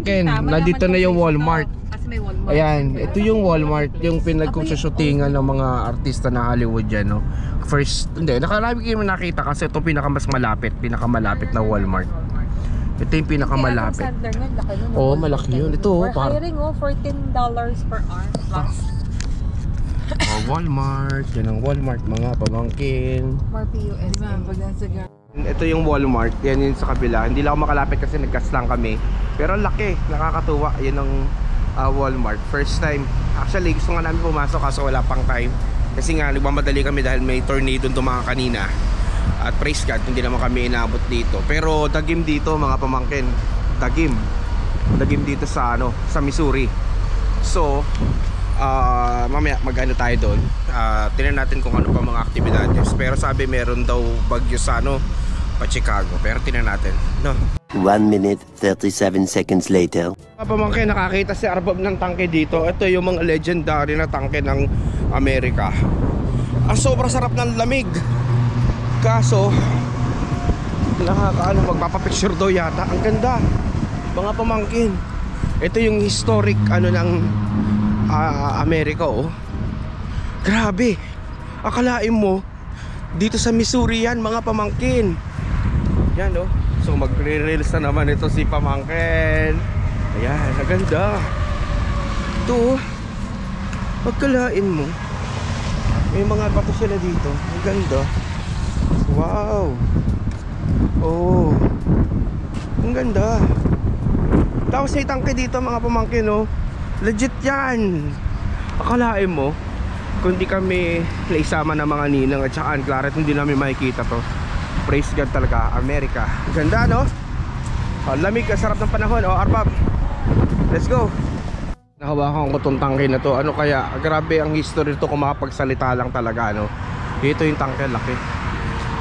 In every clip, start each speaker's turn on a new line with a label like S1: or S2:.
S1: pamangkin, nandito na yung Walmart.
S2: Kasi may Walmart.
S1: Ayan, ito yung Walmart, yung pinagkusushootingan ng mga artista na Hollywood dyan, no? First, hindi, nakarami kayo nakita kasi ito pinakamas malapit, pinakamalapit na Walmart. Ito yung pinakamalapit. Oo, malaki yun. Ito,
S2: hiring, $14 per hour plus.
S1: Walmart, yan ang Walmart, mga pamangkin.
S2: More PUS.
S1: Ito yung Walmart, yan yung sa kabila. Hindi lang ako makalapit kasi nagkas lang kami. Pero laki, nakakatuwa. Yan ang Walmart. First time. Actually, gusto nga namin pumasok kaso wala pang time. Kasi nga, nagmamadali kami dahil may tornado dumaka kanina. At praise God, hindi naman kami inaabot dito. Pero dagim dito mga pamangkin. Dagim dito sa sa Missouri. So, mamaya mag-ano tayo doon. Tingnan natin kung ano pa mga aktibidades. Pero sabi meron daw bagyo sa pa Chicago. Pero tingnan natin, no?
S3: 1 minute 37 seconds later.
S1: Mga pamangkin, nakakita si Arbab ng tangke dito. Ito yung mga legendary na tangke ng Amerika. Sobrang sarap ng lamig. Kaso magpapapicture daw yata. Ang ganda mga pamangkin. Ito yung historic ng Amerika, oh. Grabe. Akalain mo dito sa Missouri yan mga pamangkin. Yan, oh. So magre-reels na naman ito si pamangkin. Ayan, naganda. Ito, pagkalain mo may mga bato sila dito. Ang ganda. Wow. Oh, ang ganda. Tapos may tangke dito mga pamangkin, oh. Legit yan. Akalain mo kung di kami naisama ng mga ninang at saka Claret, hindi namin makikita to. Praise God talaga, Amerika. Ganda, no? Lamig, sarap ng panahon. Arbab, let's go. Nahawakan ko tong tangke na to. Ano kaya, grabe ang history to kung makapagsalita lang talaga, no? Ito yung tangke, laki.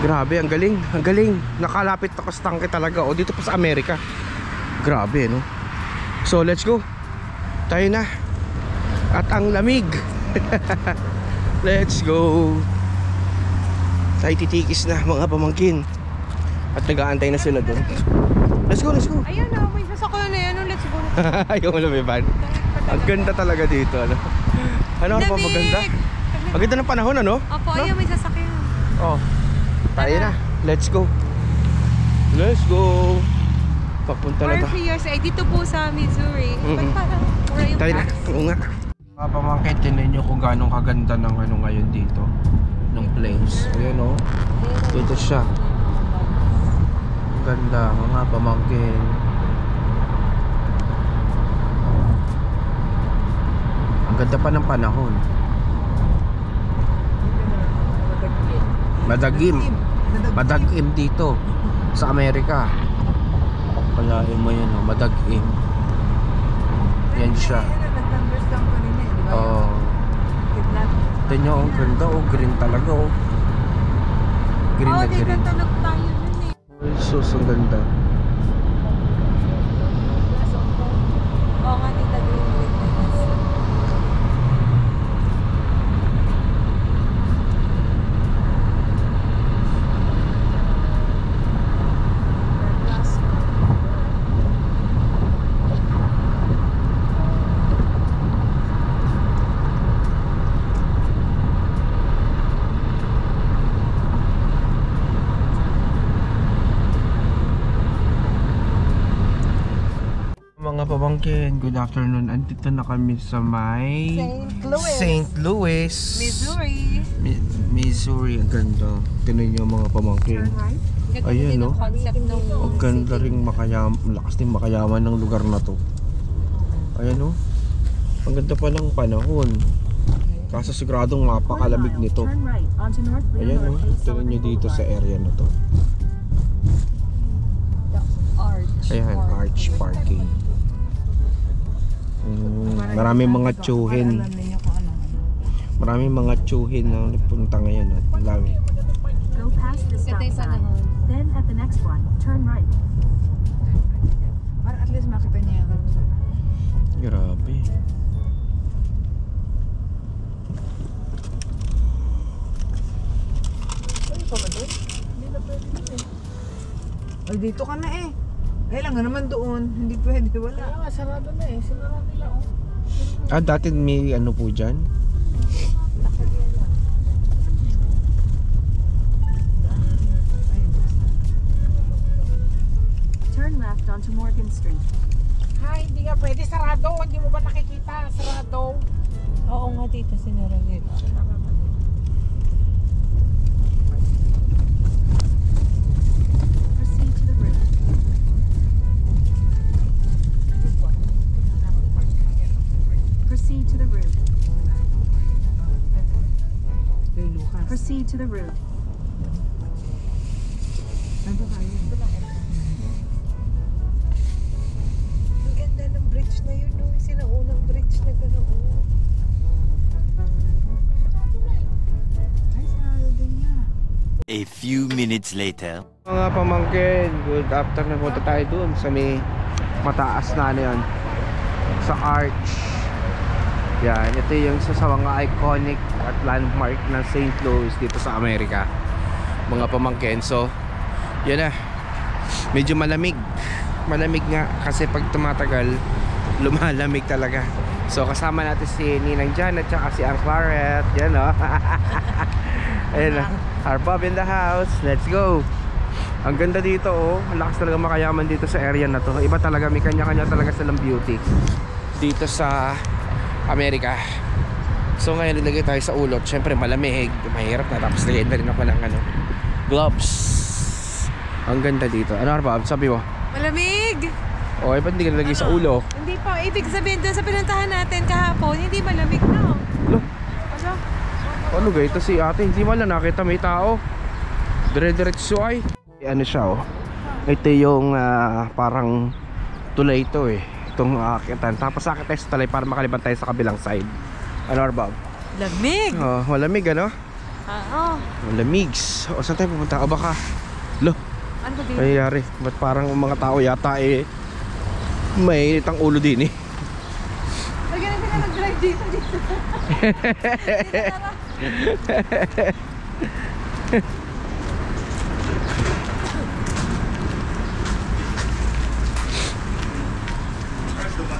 S1: Grabe, ang galing, ang galing. Nakalapit ako sa tangke talaga. O dito pa sa Amerika. Grabe, no? So let's go. Tayo na. At ang lamig. Let's go. Tayo titikis na mga pamangkin. At nag-aantay na sila doon. Let's go, let's go.
S2: Ayun na, may sasakyan na yan. Let's go.
S1: Ayaw mo lumiban. Ang ganda talaga dito, ano? Ano pa maganda? Ang ganda ng panahon, ano?
S2: Opo, ayun, may sasakyan.
S1: Oh, tayo na. Let's go. Let's go. Papunta na
S2: For years, ay dito po sa Missouri.
S1: Tayo na. Oo nga. Mga pamangkin, tinan nyo kung gano'ng kaganda ng ngayon dito. Ng place. Ayan, oh. Dito siya. Ganda, mga pamangkin. Ang ganda pa ng panahon. Madagim dito sa Amerika. Kalahin mo yan, oh, madagim. Yan siya. Oh. Ito nyo, ang ganda, oh, green talaga, oh. Green na green.
S2: Tatalog tayo nun eh.
S1: Sus, ang ganda.
S2: Oo nga, tita, green.
S1: Mga pamangkin, good afternoon. Andito na kami sa may St. Louis,
S2: Missouri.
S1: Missouri. Ang ganda. Tinan nyo mga pamangkin. Ayan, no? Ang ganda rin lakas din makayaman ng lugar na to. Ayan, no? Ang ganda pa ng panahon. Kaso siguradong mapakalamig nito. Ayan, no? Tinan nyo dito sa area na to. Ayan, Arch Parking. Maraming mga tsuhin. Maraming mga tsuhin na nagpunta ngayon. Ang dami.
S4: Go past the stop sign. Then at the next one, turn right.
S2: Para at least makita niya yan.
S1: Grabe.
S2: Ay, dito ka na eh. Kailan nga naman doon, hindi pwede, wala.
S5: Kaya nga, sarado na eh. Sinara nila oh.
S1: Dati may ano po dyan?
S4: Turn left onto Morgan Street.
S5: Ha, hindi nga pwede. Sarado. Hindi mo ba nakikita? Sarado.
S2: Oo nga tita, sinara nila.
S4: Proceed to the route. Proceed to the route.
S2: Kay Lucas.
S4: Proceed to the route.
S2: Ano kayo? Ang ganda ng bridge na yun, no? Sinaunang bridge na gano'n. Ay, sarado din niya.
S3: A few minutes later.
S1: Mga pamangkin, good afternoon. Punta tayo dun sa may mataas na ano yun, sa arch. Yan, ito yung isa sa mga iconic at landmark ng St. Louis dito sa Amerika. Mga pamangkin, so yan na. Medyo malamig. Malamig nga kasi pag tumatagal, lumalamig talaga. So kasama natin si Ninang Jan at saka si Ang Claret. Yan o. Ayun na. Our Bob in the house. Let's go. Ang ganda dito oh. Ang lakas talaga makayaman dito sa area na to. Iba talaga, may kanya-kanya talaga silang beauty dito sa Amerika. So ngayon nilagay tayo sa ulot. Siyempre malamig, mahirap na. Tapos nilagay na rin ako ng ano, gloves. Ang ganda dito. Ano Bob, sabi mo?
S2: Malamig!
S1: O, ba't hindi ka nilagay sa ulo?
S2: Hindi pa. Ibig sabihin doon sa pinuntahan natin kahapon, hindi malamig na.
S1: Lo,
S2: Ano?
S1: ano ga ito si ate? Hindi mo lang nakita may tao. Dire-diretso ay. Ano siya oh. Ito yung parang tulay ito eh. Itong akitan. Tapos akit tayo sa tulay para makaliban tayo sa kabilang side. Ano Bob?
S2: Lamig!
S1: Oh, malamig ano?
S2: Oo.
S1: Malamig. O saan tayo pupunta? O baka lo,
S2: Ano ba dito?
S1: nangyayari? Ba't parang mga tao yata eh may init ang ulo din eh.
S2: Lagyan natin na nag-drive dito.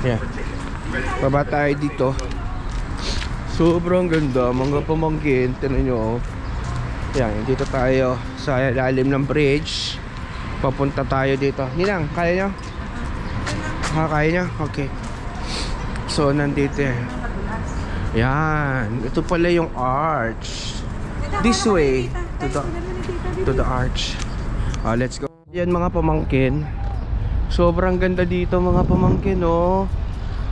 S1: Yeah. Baba tayo dito. Sobrang ganda mga pamangkin. Tignan nyo oh. Yan, dito tayo sa ilalim ng bridge. Papunta tayo dito. Ninang, kaya nyo? Ha, kaya nyo? Okay. So, nandito eh. Yan. Ito pala yung arch. This way. To the arch. Let's go. Yan mga pamangkin. Sobrang ganda dito mga pamangkin oh.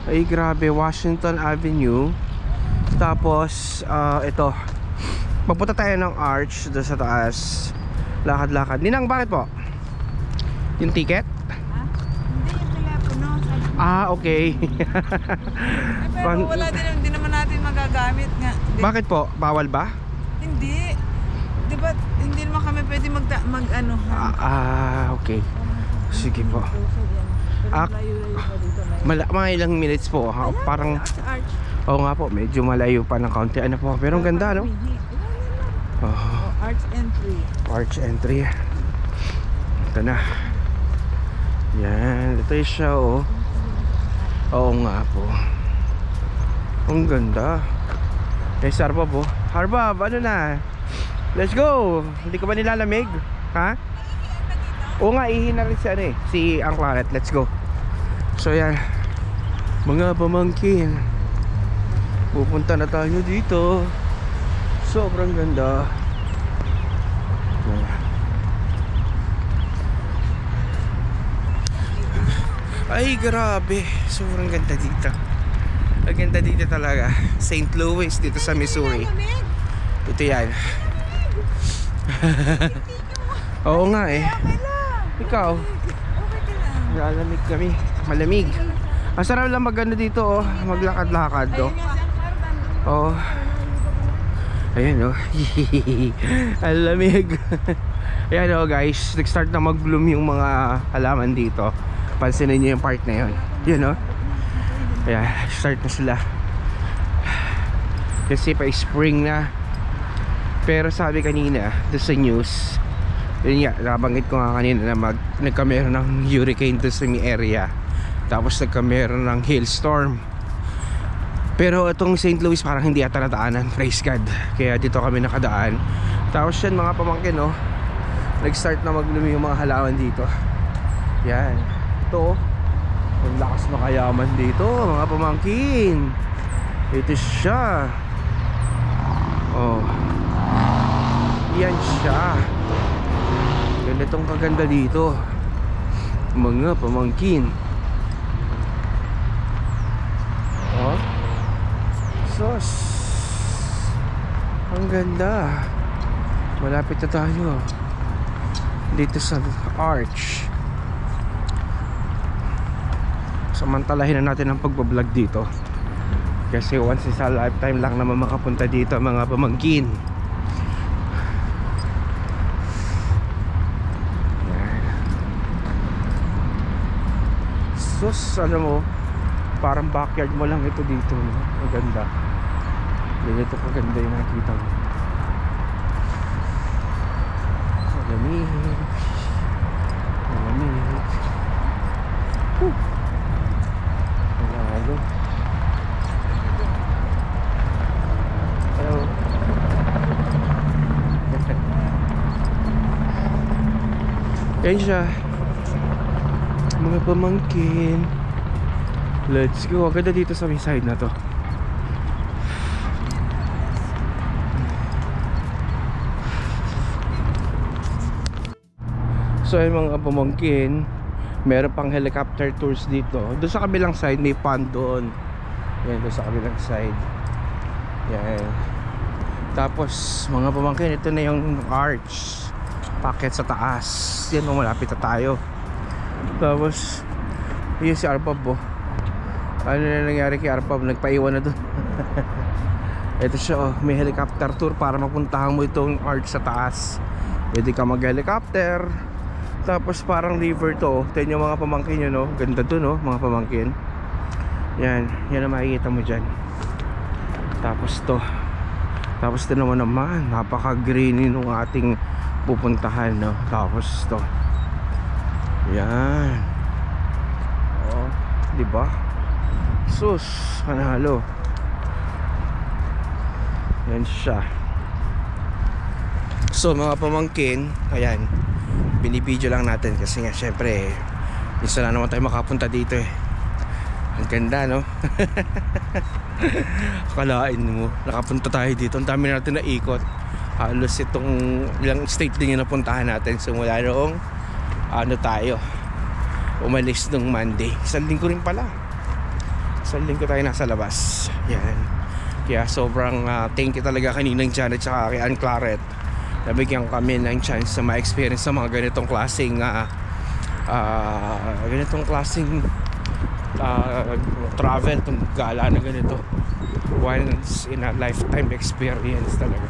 S1: Ay grabe, Washington Avenue. Tapos ito. Magpunta tayo ng arch doon sa taas. Lakad-lakad. Ninang, bakit po? Yung ticket?
S2: Hindi yung telepono.
S1: Okay.
S2: Pero wala din naman natin magagamit nga.
S1: Bakit po? Bawal ba?
S2: Hindi. Di ba hindi naman kami pwede mag-ano.
S1: Okay. Sige po. Mga ilang minutes po ha? Parang
S2: Arch.
S1: oo nga po, medyo malayo pa ng kaunti. Ano po, pero ang ganda no? Oh,
S2: Arch entry.
S1: arch entry. Ito na. Yan, ito yung siya oh. Oo nga po. Ang ganda. Harbab oh. Harbab, ano na? Let's go. Hindi ka ba nilalamig? Ha? Oo nga, ihina rin si ano eh, si Ang Claret. Let's go. So yan, mga pamangkin, pupunta na tayo dito. Sobrang ganda. Ay grabe, sobrang ganda dito. Ang ganda dito talaga. St. Louis dito sa Missouri. Ito yan. Oo nga eh. Ikaw? Malamig kami. Malamig. Ang sarap lang maganda dito oh. Maglakad-lakad oh. Oh. Ayan oh. Ang lamig. Ayan oh guys. Nag-start na mag-bloom yung mga halaman dito. Pansinin nyo yung part na yun. Yun oh. Ayan. Start na sila. Kasi pa spring na. Pero sabi kanina doon sa news, Yun nga, nabanggit ko nga kanina na nagkameron ng hurricane doon sa may area. Tapos nagkameron ng hailstorm. Pero itong St. Louis parang hindi ata nadaanan, praise God. Kaya dito kami nakadaan. Tapos yan mga pamangkin, no, nag-start na maglumi yung mga halaman dito. Yan. Ito, ang lakas na kayaman dito mga pamangkin. Ito siya. Oh, yan siya. Ganitong kaganda dito mga pamangkin. Oh, sus, ang ganda. Malapit na tayo dito sa arch. Samantalahin na natin ang pagbablog dito kasi once in a lifetime lang naman makapunta dito mga pamangkin. Sus, ano mo, parang backyard mo lang ito dito, no? Ang ganda. Ganito kaganda yung nakita mo. Malamig. Malamig. Malalo. Hello. Yan siya mga pamangkin. Let's go. Agad dito sa may side na to. So yung mga pamangkin, meron pang helicopter tours dito. Doon sa kabilang side may pond doon. Yan, doon sa kabilang side. Yan. Tapos mga pamangkin, ito na yung arch. Packet sa taas. Yan, malapit na tayo. Tapos yun si Arpab, oh. Ano na nangyari kay Arpab? Nagpaiwan na dun. Ito siya, oh. May helicopter tour para mapuntahan mo itong arch sa taas. Pwede ka mag helicopter. Tapos parang river to, oh. Tignan yung mga pamangkin yun, oh. Ganda dun, oh, mga pamangkin. Yan, yan ang makikita mo dyan. Tapos to, tapos ito naman napaka-greeny nung ating pupuntahan, no? Tapos to, yan. Oh, di ba? Sus, panalo. Yan siya. So mga pamangkin, ayan, binibidyo lang natin kasi nga syempre isa lang naman tayo makapunta dito eh. Ang ganda, no? Akalain mo, nakapunta tayo dito. Ang dami natin na ikot. Halos itong ilang state din yung napuntahan natin. So mula noong ano tayo, umalis nung Monday. Isang linggo rin pala. Isang linggo tayo nasa labas. Yan. Kaya sobrang thank you talaga kaninang Janet tsaka kay Ann Claret. Nabigyan kami ng chance na ma-experience sa mga ganitong klaseng travel, itong gala na ganito. Once in a lifetime experience talaga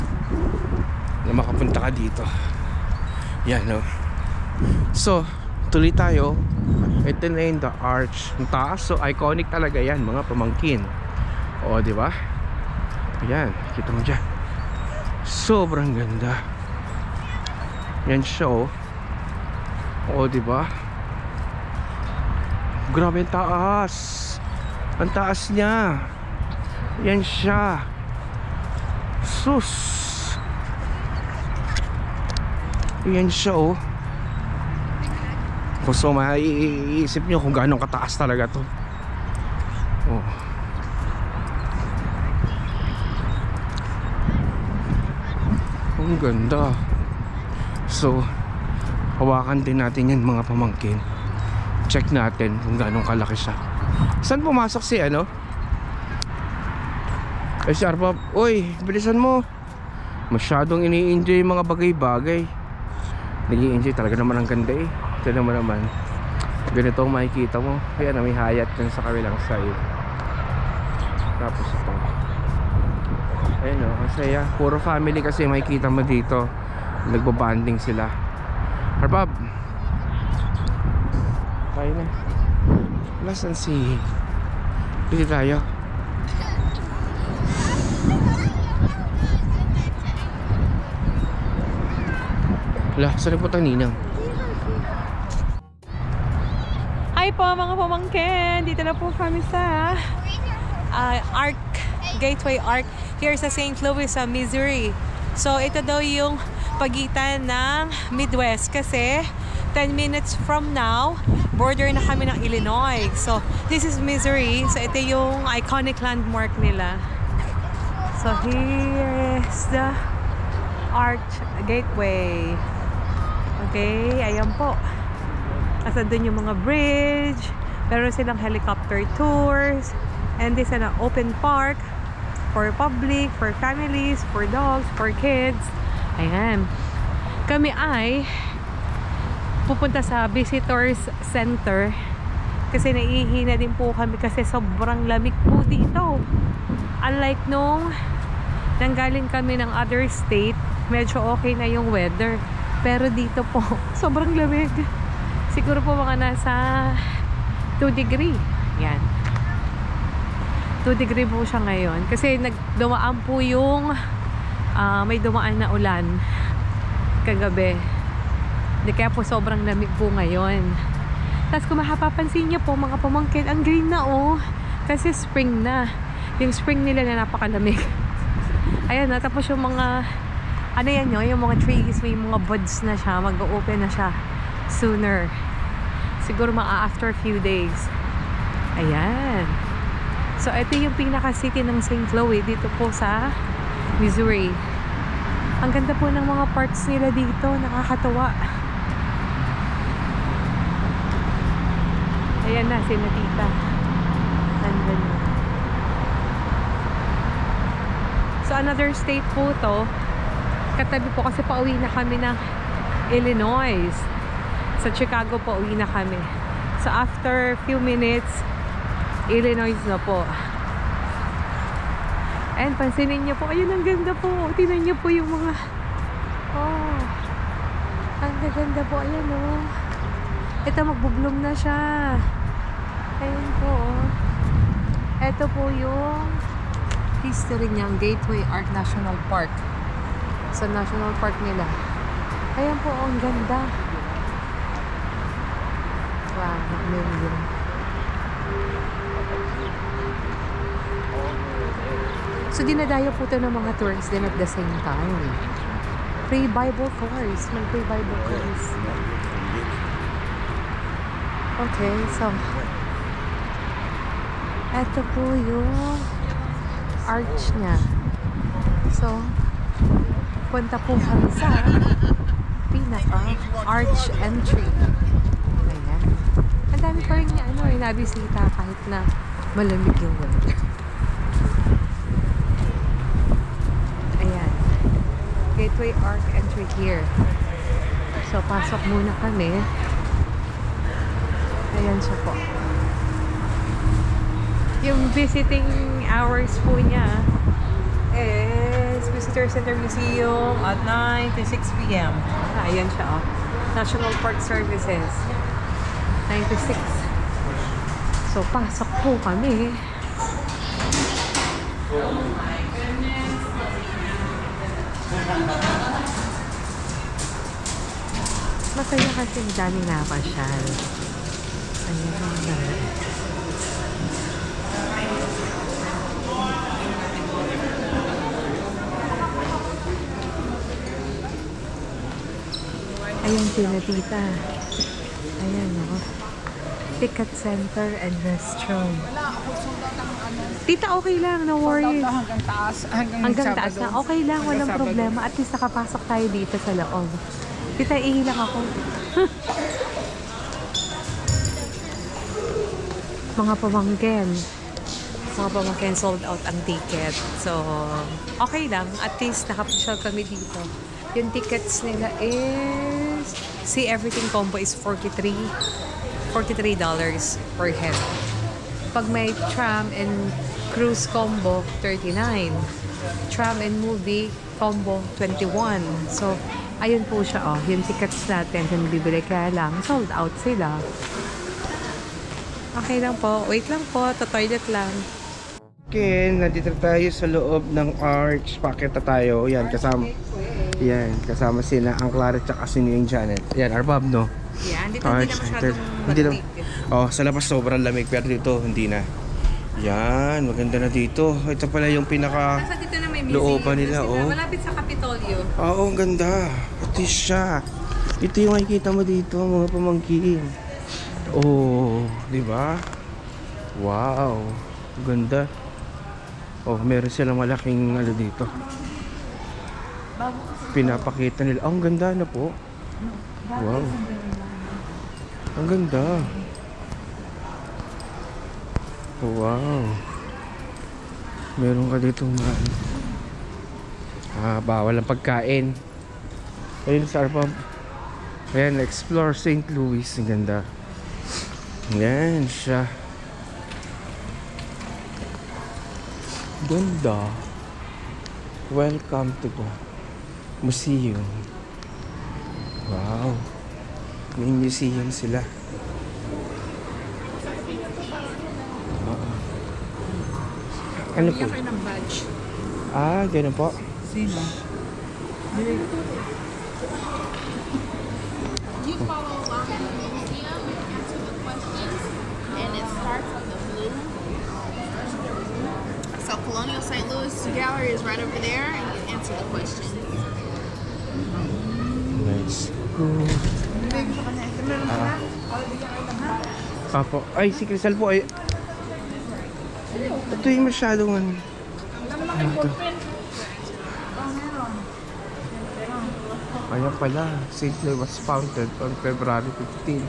S1: na makapunta ka dito. Yan, no? So, tuloy tayo. Ito na yung the arch. Ang taas, so iconic talaga yan mga pamangkin. O, di ba? Yan, kita mo dyan. Sobrang ganda. Yan siya, oh. O, di ba? Grabe ang taas. Ang taas niya. Yan siya. Sus. Yan siya, oh. So maiisip nyo kung gaano kataas talaga to. Oh. Ang ganda. So hawakan din natin yan mga pamangkin. Check natin kung gaano kalaki siya. Saan pumasok si ano? Eh si Arpab, uy, bilisan mo. Masyadong ini-enjoy yung mga bagay-bagay. Nag-i-enjoy talaga naman, ang ganda eh. Ito naman ganito ang makikita mo. Kaya na may hayat dyan sa kabilang side. Tapos ito, ayun o, masaya. Puro family kasi makikita mo dito. Nagbabanding sila. Arpab, tayo na. Nasaan si dito tayo. Wala, saan nagpunta ang ninang?
S2: Hi po mga pamangkin! Dito na po kami sa Arc, Gateway Arc here sa St. Louis, Missouri. So ito daw yung pagitan ng Midwest kasi 10 minutes from now, border na kami ng Illinois. So this is Missouri. So ito yung iconic landmark nila. So here is the Arc Gateway. Okay, ayan po. Asa dun yung mga bridge. Meron silang helicopter tours. And this is an open park for public, for families, for dogs, for kids. Ayan. Kami ay pupunta sa visitors center kasi naihina din po kami kasi sobrang lamig po dito. Unlike nung nanggaling kami ng other state, medyo okay na yung weather. Pero dito po, sobrang lamig. Siguro po mga nasa 2 degree. Yan. 2 degree po siya ngayon. Kasi nagdumaan po yung may dumaan na ulan kagabi. Kaya po sobrang lamig po ngayon. Tapos kung mapapansin niyo po mga pamangkin, ang green na oh. Kasi spring na. Yung spring nila na napakalamig. Ayan na. Tapos yung mga ano yan yun, yung mga trees, may mga buds na siya. Mag-open na siya sooner. Siguro mga after a few days. Ayan. So, ito yung pinaka-city ng St. Louis dito po sa Missouri. Ang ganda po ng mga parts nila dito. Nakakatawa. Ayan na, sina tita. Nandun na. So, another state po to. Katabi po kasi pauwi na kami ng Illinois. Sa Chicago po, uwi na kami. So, after few minutes, Illinois na po. And pansinin niyo po, ayun ang ganda po. Tingnan niyo po yung mga oh, ang ganda po. Ayan oh. Ito magbubloom na siya. Ayun po oh. Ito po yung history niyang Gateway Arc National Park. Sa National Park nila. Ayan po, oh, ang ganda. Wow, amazing. So, dinadayo po ito ng mga tourists din at the same time. Free Bible course. May free Bible course. Okay, so eto po yung arch niya. So, punta po kami sa pinaka-arch entry. Ayan. Ang dami pa rin niya, nabisita kahit na malamig yung weather. Gateway Arc entry here. So, pasok muna kami. Ayan siya po. Yung visiting hours po niya is Visitor Center Museum at 9 to 6 p.m. Ayan siya, oh. National Park Services. 9 to 6. So, pasok po kami. Masaya kasi ang dami napasyal. Ayan na. Ayan sila tita. Ayan o. Ticket center and restroom.
S5: Wala ako sulat ang ano.
S2: Tita, okay lang. No worries.
S5: Hanggang taas.
S2: Hanggang taas na. Okay lang. Walang problema. At least nakapasok tayo dito sa loob. Tita, ihilang ako. Mga pamangkin. Mga pamangkin sold out ang ticket. So, okay lang. At least nakapasyal kami dito. Yung tickets nila is See Everything combo is $43 per head. Pag may tram and cruise combo, $39. Tram and movie combo, $21. So, ayun po siya, oh. Yung tickets natin kung bibili, kaya lang sold out sila. Okay lang po. Wait lang po. To-toilet lang.
S1: Okay, nandito tayo sa loob ng arch. Pakita tayo. Yan, kasama. Yan, kasama sina ang Claret tsaka si New Janet. Yan, Arbab, no?
S2: Yan, dito
S1: Ah,
S2: hindi na
S1: excited.
S2: masyadong
S1: Hindi na.
S2: malamig.
S1: Oh, sa labas sobrang lamig pero dito hindi na. Yan, maganda na dito. Ito pala yung pinaka
S2: Nasa dito na may
S1: looban nila,
S2: Tapos
S1: oh.
S2: malapit sa Kapitolyo.
S1: Oo, ang ganda. Ito siya. Ito yung makikita mo dito, mga pamangkin. Oh, di ba? Wow. Ganda. Oh, meron silang malaking ano dito. Pinapakita nila. Oh, ang ganda na po. Wow. Ang ganda. Wow. Meron ka dito mga bawal ang pagkain. Ayun sa Arbab. Ayan, explore St. Louis. Ang ganda. Ayan siya. Ganda. Welcome to the museum. Wow. May museum sila. Ano po?
S5: Kayo ng badge.
S1: Ah, ganun po.
S5: Sino?
S6: You follow along in the museum and answer the questions, and it starts on the blue. So Colonial St. Louis Gallery is right over there, and you answer the question.
S1: Let's go. Apo. Ay, si Crystal po ay... Ito yung masyadong ano. Ito. Ayan pala. St. Louis was founded on February 15,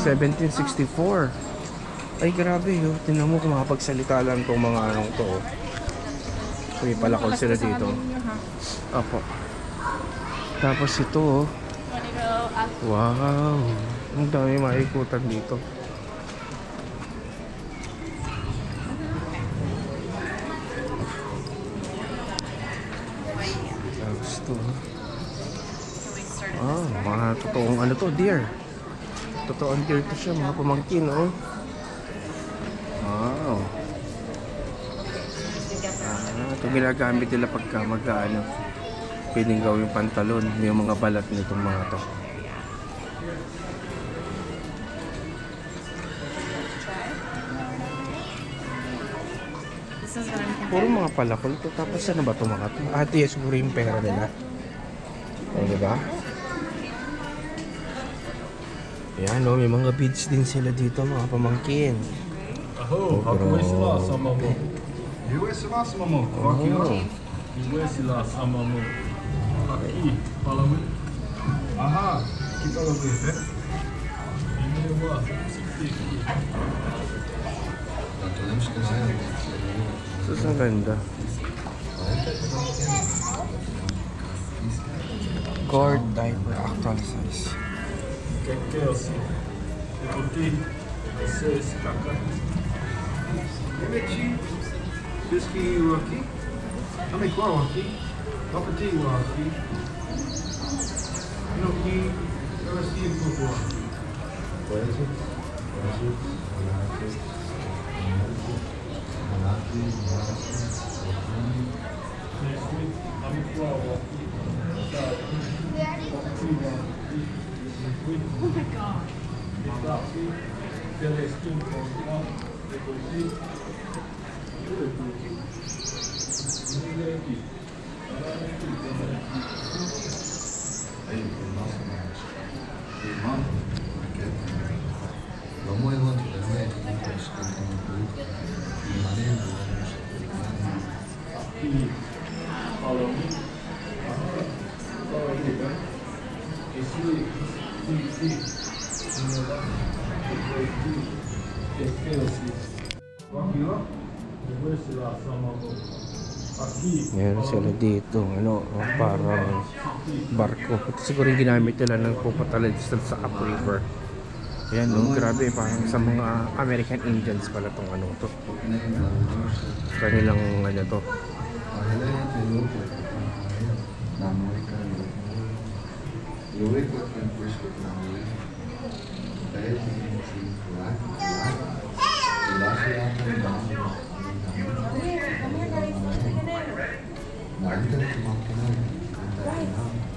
S1: 1764. Ay, grabe. Oh. Tingnan mo kung makapagsalita lang itong mga anong to. Oh. May palakol sila dito. Apo. Tapos ito, oh. Wow. Ang dami maikutan dito. Tapos ito. Ah, mga totoong ano to, deer. Totoong deer to siya, mga pamangkin, oh. Wow. Ito ginagamit nila pagka mag-ano. Pwedeng gawing pantalon, yung mga balat nitong mga to. Puro mga palakol to. Tapos ano ba ito mga to? Ate, siguro yung pera nila. O, diba? Ayan, no, may mga beads din sila dito, mga pamangkin.
S7: Oh, Hakuesila sama mo. Yuesila sama mo. Aki no. Yuesila sama mo. Aki, palau. Aha, kita lagi eh. Ini wa 60.
S1: Sus, ang ganda. Cord diaper, actual size.
S7: Kekeosi. Ikuti. Esse kaka. Emeti. Biski waki. Kami kwa waki. Kapati waki. Inoki. Yoshi kwa. Pode.
S1: Meron sila dito, ano, parang barko. Ito siguro yung ginamit nila ng pupuntalad sa Up River. Ayan, no, grabe, parang sa mga American Indians pala tong ano to. Kanilang ano to.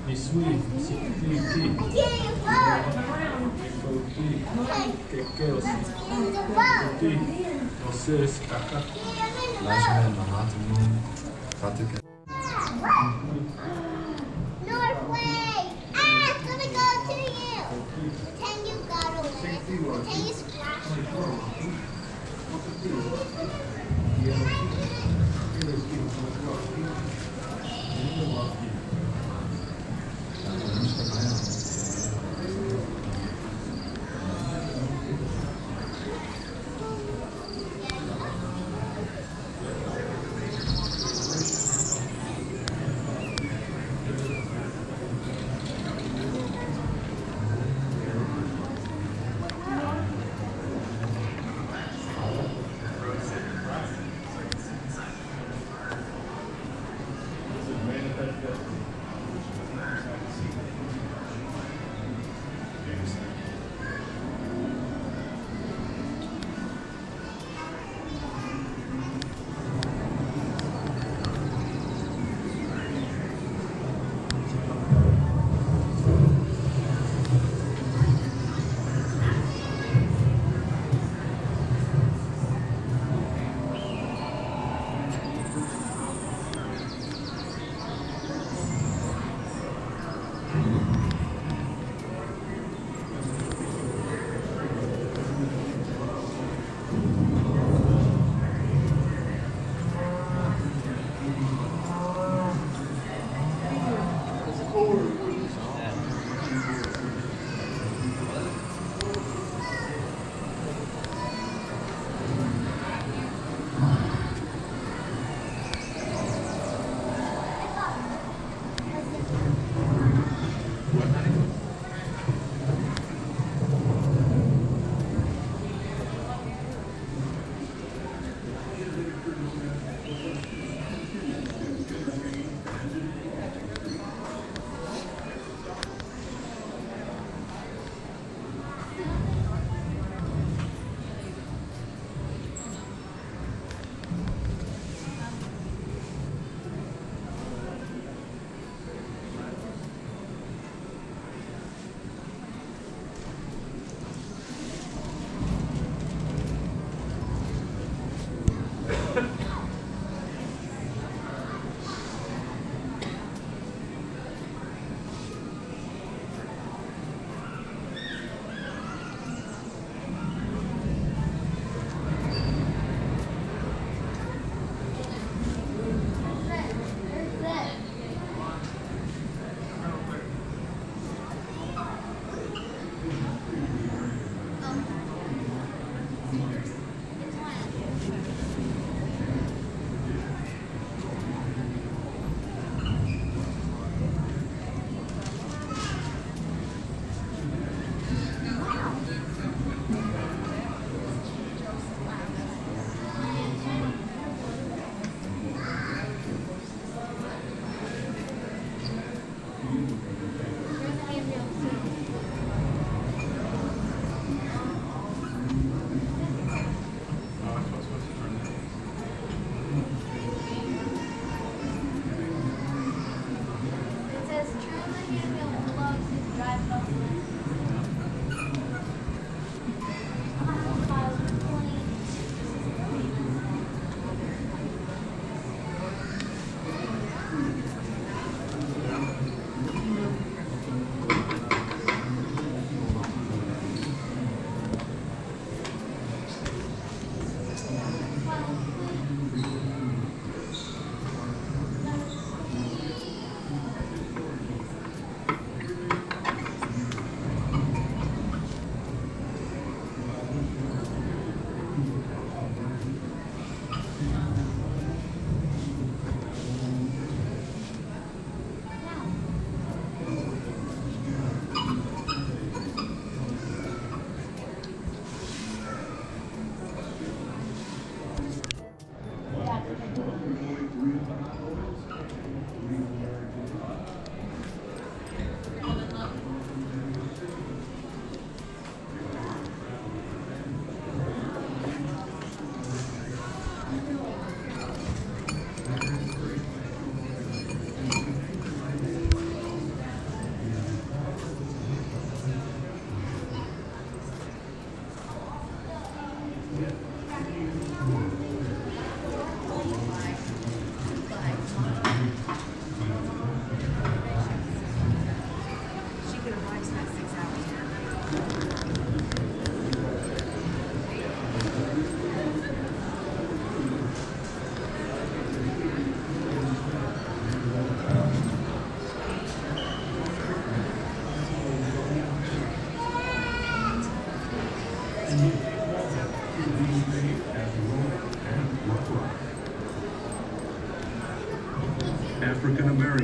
S7: Mi sui, si ti, que aussi. Ti, você se caca.
S8: Norway! Ah, it's gonna go to you! Pretend you got away. Pretend you splashed.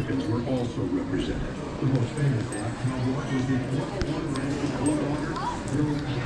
S7: Mexicans were also represented. The most famous black cowboy was the